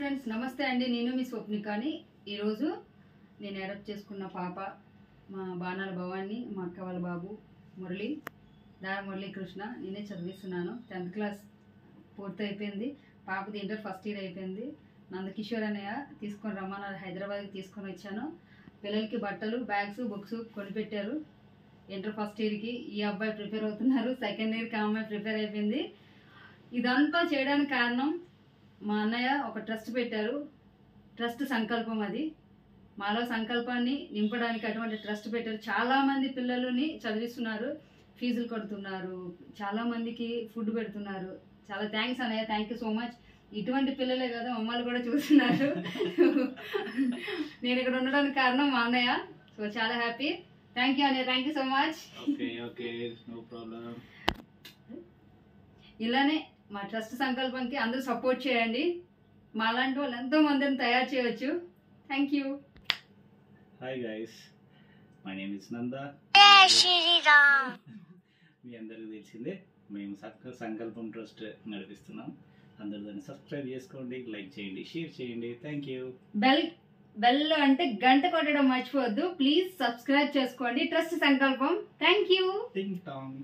Friends నమస్తే అండి. నేను మీ స్వప్నికాని. ఈరోజు నేను అడాప్ట్ చేసుకున్న పాప మా బాణాల భవాన్ని, మా అక్క వాళ్ళ బాబు మురళి, మురళీకృష్ణ. నేనే చదివిస్తున్నాను. 10th క్లాస్ పూర్తి అయిపోయింది. పాపది ఇంటర్ ఫస్ట్ ఇయర్ అయిపోయింది. నందకిషోర్ అన్నయ్య తీసుకొని రమ్మన్నారు, హైదరాబాద్కి తీసుకొని వచ్చాను. పిల్లలకి బట్టలు, బ్యాగ్స్, బుక్స్ కొనిపెట్టారు. ఇంటర్ ఫస్ట్ ఇయర్కి ఈ అబ్బాయి ప్రిపేర్ అవుతున్నారు. సెకండ్ ఇయర్కి ఆ అమ్మాయి ప్రిపేర్ అయిపోయింది. ఇదంతా చేయడానికి కారణం మా అన్నయ్య ఒక ట్రస్ట్ పెట్టారు. ట్రస్ట్ సంకల్పం, అది మాలో సంకల్పాన్ని నింపడానికి అటువంటి ట్రస్ట్ పెట్టారు. చాలామంది పిల్లలని చదివిస్తున్నారు, ఫీజులు కడుతున్నారు, చాలామందికి ఫుడ్ పెడుతున్నారు. చాలా థ్యాంక్స్ అన్నయ్య, థ్యాంక్ యూ సో మచ్. ఇటువంటి పిల్లలే కదా మమ్మల్ని కూడా చూస్తున్నారు. నేను ఇక్కడ ఉండడానికి కారణం మా అన్నయ్య. సో చాలా హ్యాపీ. థ్యాంక్ యూ అన్నయ్య, థ్యాంక్ యూ సో మచ్. ఇలానే మా ట్రస్ట్ సంకల్పంకి అందరూ సపోర్ట్ చేయండి. మా లాంటి వాళ్ళు ఎంతో మందిని తయారు చేయవచ్చు. Thank you. Hi guys, my name is Nanda. మీ అందరికీ తెలిసిందే, మేము సంకల్పం ట్రస్ట్ నడిపిస్తున్నాం. అందరూ దాన్ని సబ్స్క్రైబ్ చేసుకోండి, లైక్ చేయండి, షేర్ చేయండి. Thank you. బెల్ అంటే గంట కొట్టడం మర్చిపోవద్దు. ప్లీజ్ సబ్స్క్రైబ్ చేసుకోండి. ట్రస్ట్ సంకల్పం. Thank you. టింగ్ టాంగ్.